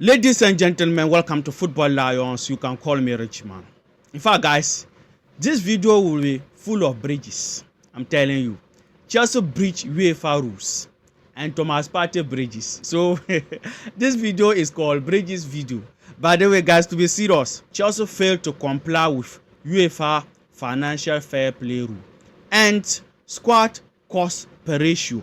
Ladies and gentlemen, welcome to Football Lions. You can call me Richman. In fact, guys, this video will be full of bridges. I'm telling you. Chelsea breach Uefa rules and Thomas Partey bridges. So this video is called Bridges video. By the way, guys, to be serious, Chelsea failed to comply with Uefa financial fair play rule and squad cost per ratio.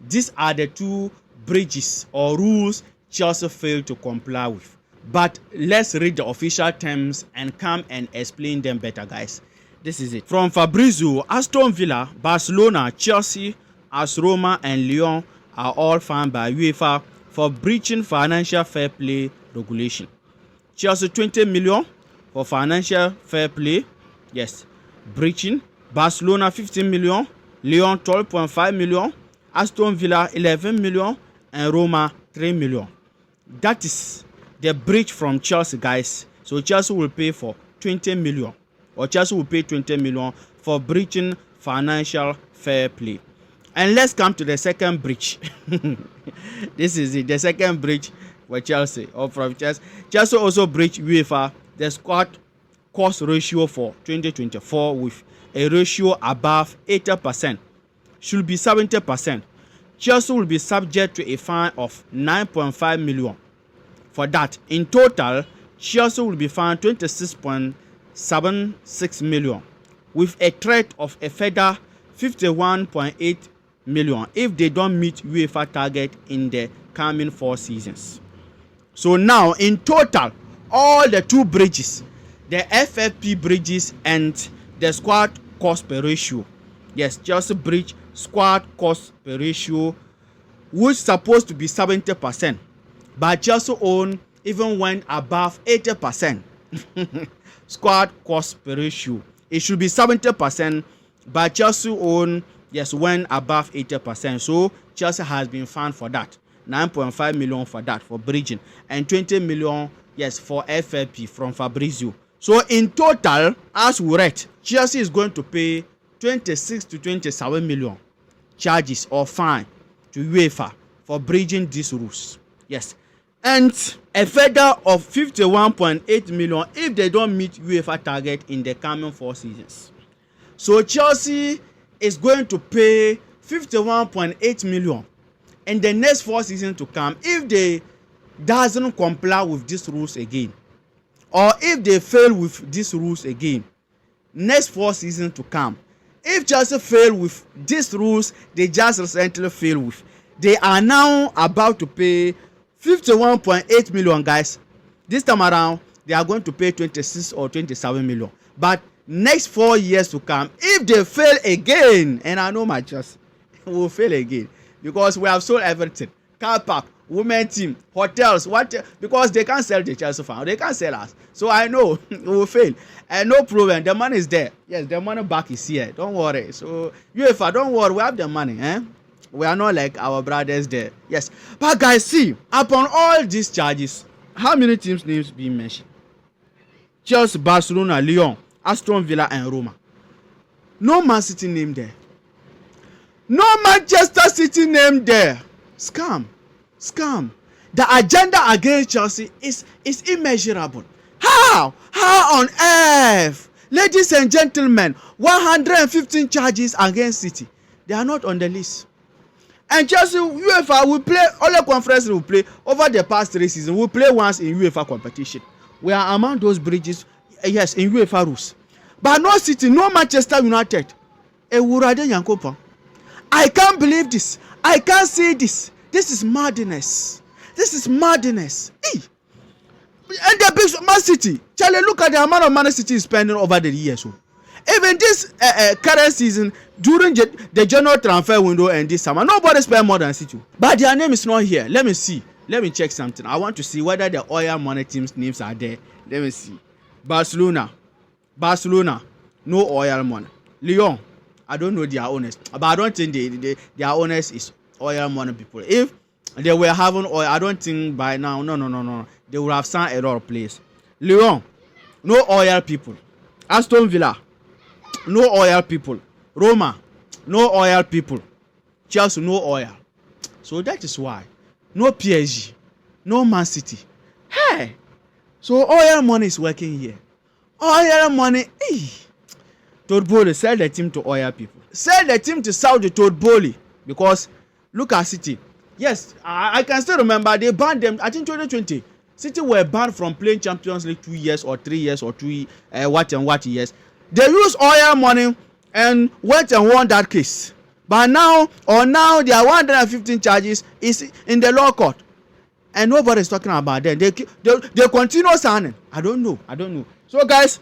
These are the two bridges or rules Chelsea failed to comply with. But let's read the official terms and come and explain them better, guys. This is it. From Fabrizio, Aston Villa, Barcelona, Chelsea, AS Roma and Lyon are all fined by UEFA for breaching financial fair play regulation. Chelsea 20 million for financial fair play, yes, breaching. Barcelona 15 million, Lyon 12.5 million, Aston Villa 11 million and Roma 3 million. That is the breach from Chelsea, guys. So Chelsea will pay for 20 million, or Chelsea will pay 20 million for breaching financial fair play. And let's come to the second breach. This is it, the second breach for Chelsea, or from Chelsea. Chelsea also breached UEFA the squad cost ratio for 2024 with a ratio above 80%, should be 70%. Chelsea will be subject to a fine of 9.5 million. For that, in total, Chelsea will be fined 26.76 million, with a threat of a further 51.8 million if they don't meet UEFA target in the coming 4 seasons. So now, in total, all the two bridges, the FFP bridges and the squad cost per ratio, yes, Chelsea bridge squad cost per ratio, which is supposed to be 70%, but Chelsea own even went above 80%. Squad cost per ratio, it should be 70%, but Chelsea own, yes, went above 80%. So Chelsea has been fined for that, 9.5 million for that, for bridging, and 20 million, yes, for FFP from Fabrizio. So in total, as we read, Chelsea is going to pay 26 to 27 million charges or fine to UEFA for breaching these rules. Yes. And a further of 51.8 million if they don't meet UEFA target in the coming 4 seasons. So Chelsea is going to pay 51.8 million in the next 4 seasons to come if they doesn't comply with these rules again, or if they fail with these rules again, next 4 seasons to come. If Chelsea fail with these rules they just recently failed with, they are now about to pay 51.8 million, guys. This time around, they are going to pay 26 or 27 million. But next 4 years to come, if they fail again, and I know my Chelsea will fail again, because we have sold everything, car park, women team, hotels, what, because they can't sell the Chelsea fan, they can't sell us. So I know we will fail, and no problem, the money is there. Yes, the money back is here, don't worry. So UEFA, don't worry, we have the money, we are not like our brothers there. Yes, but guys, see, upon all these charges, how many teams names being mentioned? Chelsea, Barcelona, Lyon, Aston Villa and Roma. No Man City name there, no Manchester City name there. Scam. The agenda against Chelsea is immeasurable. How on earth? Ladies and gentlemen, 115 charges against City, they are not on the list. And Chelsea, UEFA will play, all the conferences will play over the past 3 seasons. We'll play once in UEFA competition. We are among those bridges, yes, in UEFA rules. But no City, no Manchester United. I can't believe this. I can't see this. This is madness. Hey. And the big Man City, Charlie, look at the amount of money City is spending over the years. So even this current season, during the general transfer window and this summer, nobody spent more than City. But their name is not here. Let me see. Let me check something. I want to see whether the oil money teams' names are there. Let me see. Barcelona, no oil money. Lyon, I don't know their owners, but I don't think their owners is oil money people. If they were having oil, I don't think by now, no, they would have signed a lot of players. Lyon, no oil people. Aston Villa, no oil people. Roma, no oil people. Chelsea, no oil. So that is why no PSG, no Man City, Yeah. So oil money is working here. Oil money. Todd Bowley, sell the team to oil people. Sell the team to Saudi Todd Bowley. Because look at City. Yes, I can still remember they banned them. I think 2020. City were banned from playing Champions League 2 years or 3 years or 2 what years. They used oil money and went and won that case. But now their 115 charges is in the law court. And nobody is talking about them. They continue signing. I don't know. So guys,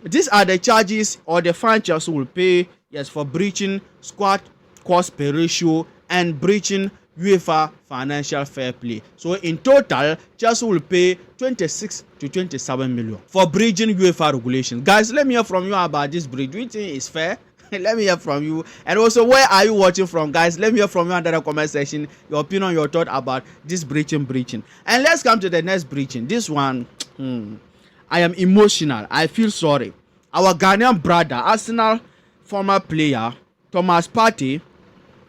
these are the charges or the fine Chelsea will pay, yes, for breaching squad cost per ratio and breaching UEFA financial fair play. So in total, Chelsea will pay 26 to 27 million for breaching UEFA regulations. Guys, let me hear from you about this breach. Do you think it's fair? Let me hear from you. And also, where are you watching from, guys? Let me hear from you under the comment section. Your opinion, your thought about this breaching. And let's come to the next breaching. This one, I am emotional. I feel sorry. Our Ghanaian brother, Arsenal former player Thomas Partey,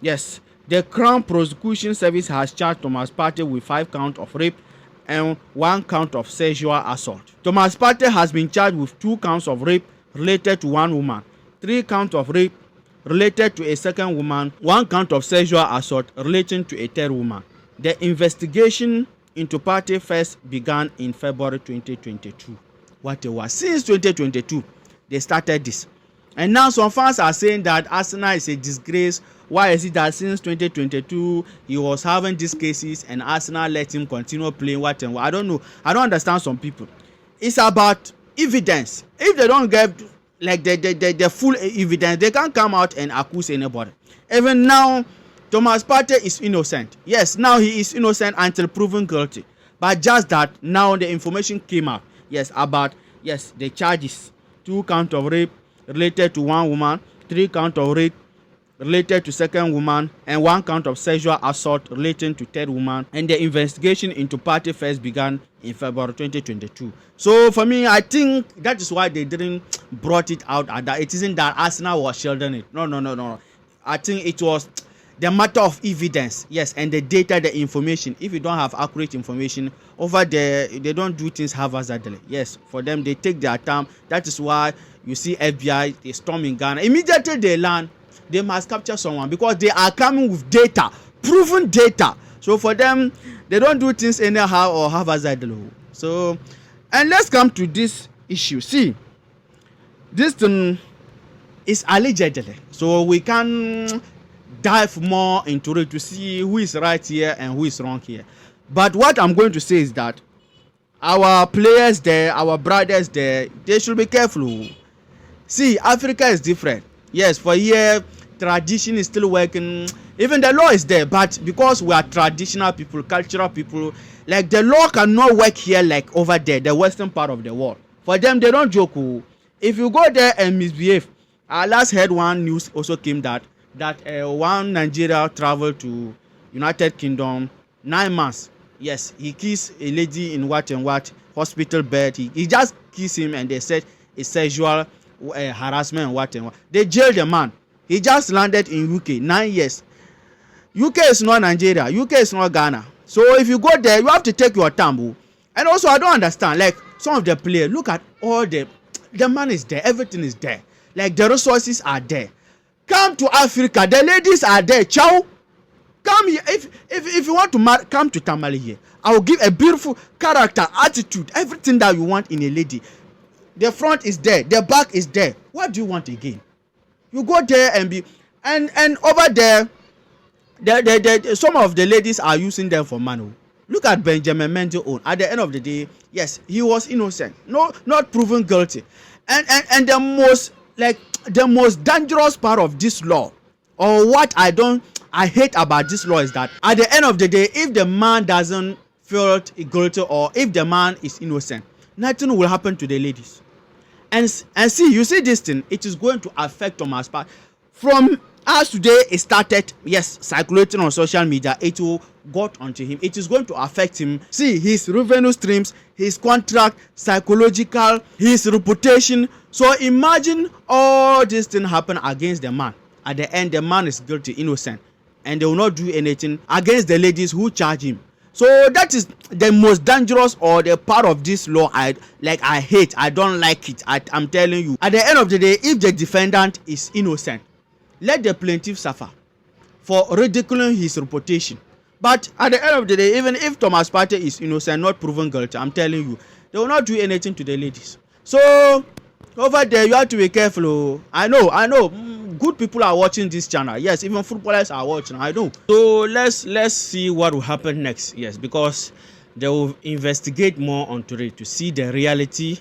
yes, the Crown Prosecution Service has charged Thomas Partey with 5 counts of rape and 1 count of sexual assault. Thomas Partey has been charged with 2 counts of rape related to 1 woman, 3 counts of rape related to a second woman, 1 count of sexual assault relating to a third woman. The investigation into Partey first began in February 2022. What it was. Since 2022, they started this. And now some fans are saying that Arsenal is a disgrace. Why is it that since 2022 he was having these cases and Arsenal let him continue playing what and what? I don't know. I don't understand some people. It's about evidence. If they don't get like the full evidence, they can't come out and accuse anybody. Even now, Thomas Partey is innocent. Yes, now he is innocent until proven guilty. But just that now the information came out. Yes, about the charges. 2 counts of rape related to 1 woman, 3 counts of rape related to second woman, and 1 count of sexual assault relating to third woman. And the investigation into Partey first began in February 2022. So for me, I think that is why they didn't brought it out. That it isn't that Arsenal was shielding it. No. I think it was the matter of evidence, yes, and the data, the information. If you don't have accurate information over there, they don't do things haphazardly. Yes, for them, they take their time. That is why you see FBI, they storm in Ghana. Immediately they land, they must capture someone because they are coming with data, proven data. So for them, they don't do things anyhow or haphazardly. So, and let's come to this issue. See, this thing is allegedly. So we can dive more into it to see who is right here and who is wrong here. But what I'm going to say is that our players there, our brothers there, they should be careful. See, Africa is different. Yes, for here, tradition is still working. Even the law is there, but because we are traditional people, cultural people, like the law cannot work here like over there, the western part of the world. For them, they don't joke. If you go there and misbehave, I last heard one news also came that one Nigeria traveled to United Kingdom 9 months. Yes, he kissed a lady in what hospital bed. He just kissed him and they said it's sexual harassment and what. They jailed the man. He just landed in UK 9 years. UK is not Nigeria. UK is not Ghana. So if you go there, you have to take your time. And also, I don't understand. Like some of the players, look at all the money is there. Everything is there. Like the resources are there. Come to Africa. The ladies are there. Ciao. Come here. If you want to come to Tamale here. I will give a beautiful character, attitude, everything that you want in a lady. The front is there. The back is there. What do you want again? You go there and be and over there. Some of the ladies are using them for money. Look at Benjamin Mendy own. At the end of the day, yes, he was innocent. No, not proven guilty. And the most dangerous part of this law, or what I hate about this law is that at the end of the day, if the man doesn't feel guilty or if the man is innocent, nothing will happen to the ladies. And see, you see this thing, it is going to affect Thomas Partey. From as today it started, yes, circulating on social media, it will got onto him. It is going to affect him. See, his revenue streams, his contract, psychological, his reputation. So imagine all these things happen against the man. At the end, the man is guilty, innocent, and they will not do anything against the ladies who charge him. So that is the most dangerous or the part of this law I hate. I don't like it. I'm telling you. At the end of the day, if the defendant is innocent, let the plaintiff suffer for ridiculing his reputation. But at the end of the day, even if Thomas Partey is innocent, not proven guilty, I'm telling you, they will not do anything to the ladies. So over there, you have to be careful. Oh. I know. Good people are watching this channel. Yes, even footballers are watching. I know. So let's see what will happen next. Yes, because they will investigate more onto it to see the reality,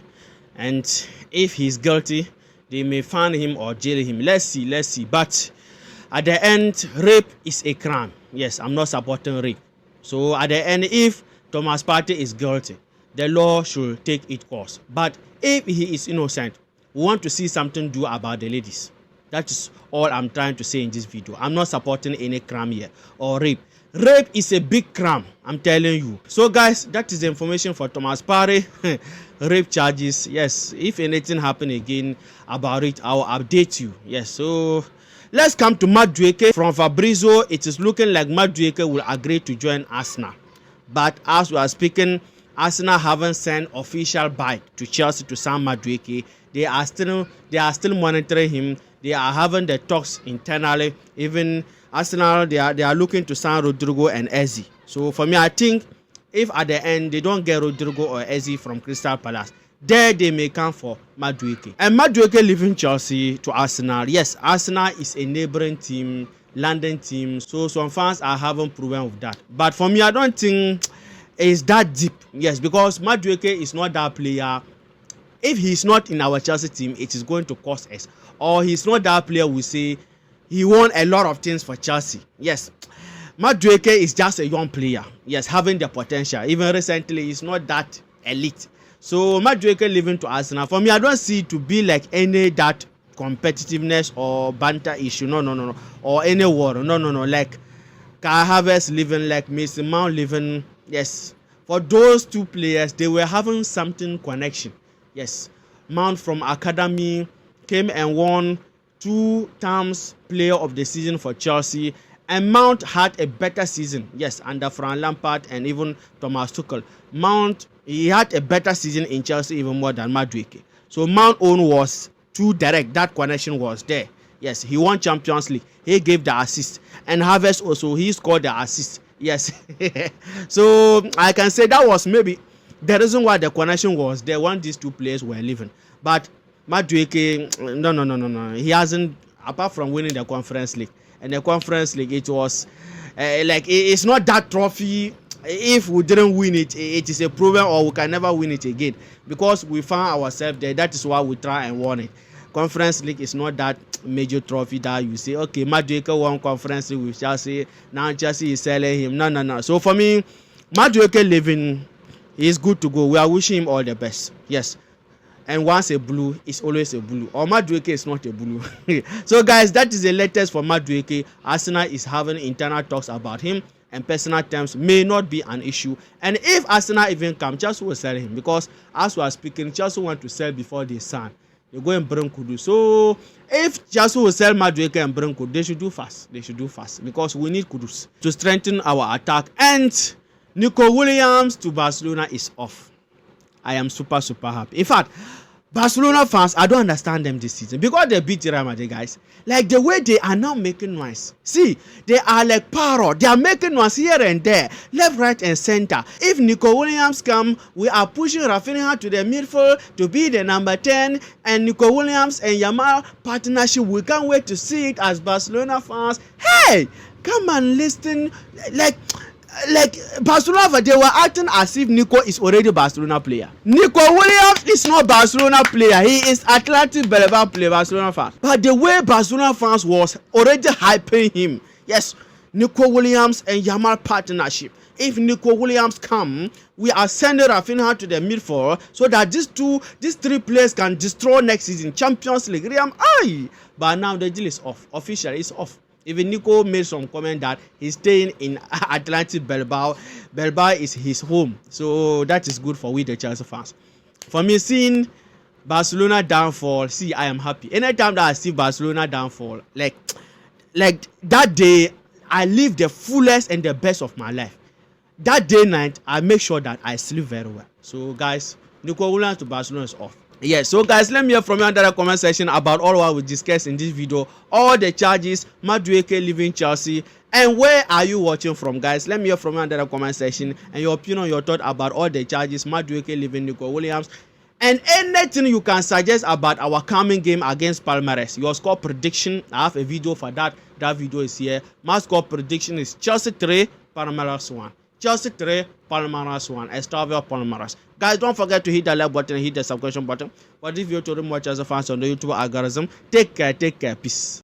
and if he's guilty, they may find him or jail him. Let's see. But at the end, rape is a crime. Yes, I'm not supporting rape. So at the end, if Thomas Partey is guilty, the law should take its course. But if he is innocent, we want to see something do about the ladies. That is all I'm trying to say in this video. I'm not supporting any crime here or rape. Rape is a big crime, I'm telling you. So guys, that is the information for Thomas Partey. Rape charges. Yes, if anything happen again about it, I'll update you. Yes, so let's come to Madueke. From Fabrizio, it is looking like Madueke will agree to join Arsenal. But as we are speaking, Arsenal haven't sent official bid to Chelsea to sign Madueke. They are still monitoring him. They are having the talks internally. Even Arsenal, they are looking to sign Rodrigo and Eze. So for me, I think if at the end they don't get Rodrigo or Eze from Crystal Palace, there they may come for Madueke. And Madueke leaving Chelsea to Arsenal. Yes, Arsenal is a neighboring team, London team. So some fans are having problem with that. But for me, I don't think it's that deep. Yes, because Madueke is not that player. If he's not in our Chelsea team, it is going to cost us. Or he's not that player we say he won a lot of things for Chelsea. Yes, Madueke is just a young player. Yes, having the potential. Even recently, he's not that elite. So Madueke leaving to Arsenal, for me, I don't see it to be like any that competitiveness or banter issue. No. Or any war. No. Like Kai Havertz leaving, like Mason Mount leaving. Yes, for those two players, they were having something connection. Yes, Mount from academy came and won 2 times player of the season for Chelsea, and Mount had a better season. Yes, under Frank Lampard and even Thomas Tuchel. Mount, he had a better season in Chelsea even more than Madueke. So Mount own was too direct. That connection was there. Yes, he won Champions League. He gave the assist, and Havertz also, he scored the assist. Yes, so I can say that was maybe the reason why the connection was there when these two players were leaving. But Madueke, no. He hasn't, apart from winning the Conference League. And the Conference League, it was it's not that trophy. If we didn't win it, it is a problem, or we can never win it again. Because we found ourselves there. That is why we try and won it. Conference League is not that major trophy that you say, okay, Madueke won Conference League with Chelsea. Now Chelsea is selling him. No. So for me, Madueke leaving, he is good to go. We are wishing him all the best. Yes. And once a blue, it's always a blue. Or Madueke is not a blue. So guys, that is the latest for Madueke. Arsenal is having internal talks about him, and personal terms may not be an issue. And if Arsenal even come, Chelsea will sell him, because as we are speaking, Chelsea want to sell before they sign. They go and bring Kudu. So if Chelsea will sell Madueke and bring Kudu, they should do fast. Because we need Kudus to strengthen our attack. And Nico Williams to Barcelona is off. I am super happy. In fact, Barcelona fans, I don't understand them this season, because they beat Real Madrid, guys. Like the way they are now making noise. See, they are like parrot. They are making noise here and there, left, right, and center. If Nico Williams come, we are pushing Rafinha to the midfield to be the number 10. And Nico Williams and Yamal partnership, we can't wait to see it as Barcelona fans. Hey, come and listen. Like Barcelona, they were acting as if Nico is already Barcelona player. Nico Williams is not Barcelona player. He is Athletic Bilbao player, Barcelona fans. But the way Barcelona fans was already hyping him. Yes, Nico Williams and Yamal partnership. If Nico Williams come, we are sending Rafinha to the midfield so that these 3 players can destroy next season Champions League. But now the deal is off. Officially, it's off. Even Nico made some comment that he's staying in Athletic Bilbao. Bilbao is his home. So that is good for we, the Chelsea fans. For me, seeing Barcelona downfall, see, I am happy. Anytime that I see Barcelona downfall, like that day, I live the fullest and the best of my life. that day night, I make sure that I sleep very well. So guys, Nico Williams to Barcelona is off. Yes, so guys, let me hear from you under the comment section about all what we discussed in this video, all the charges, Madueke leaving Chelsea, and where are you watching from, guys? Let me hear from you under the comment section and your opinion, your thought about all the charges, Madueke leaving Nico Williams, and anything you can suggest about our coming game against Palmeiras. Your score prediction, I have a video for that. That video is here. My score prediction is Chelsea 3, Palmeiras 1. Chelsea 3, Palmeiras 1. Estavio Palmeiras. Guys, don't forget to hit the like button and hit the subscription button. But if you're to watch as a fans on the YouTube algorithm, take care, peace.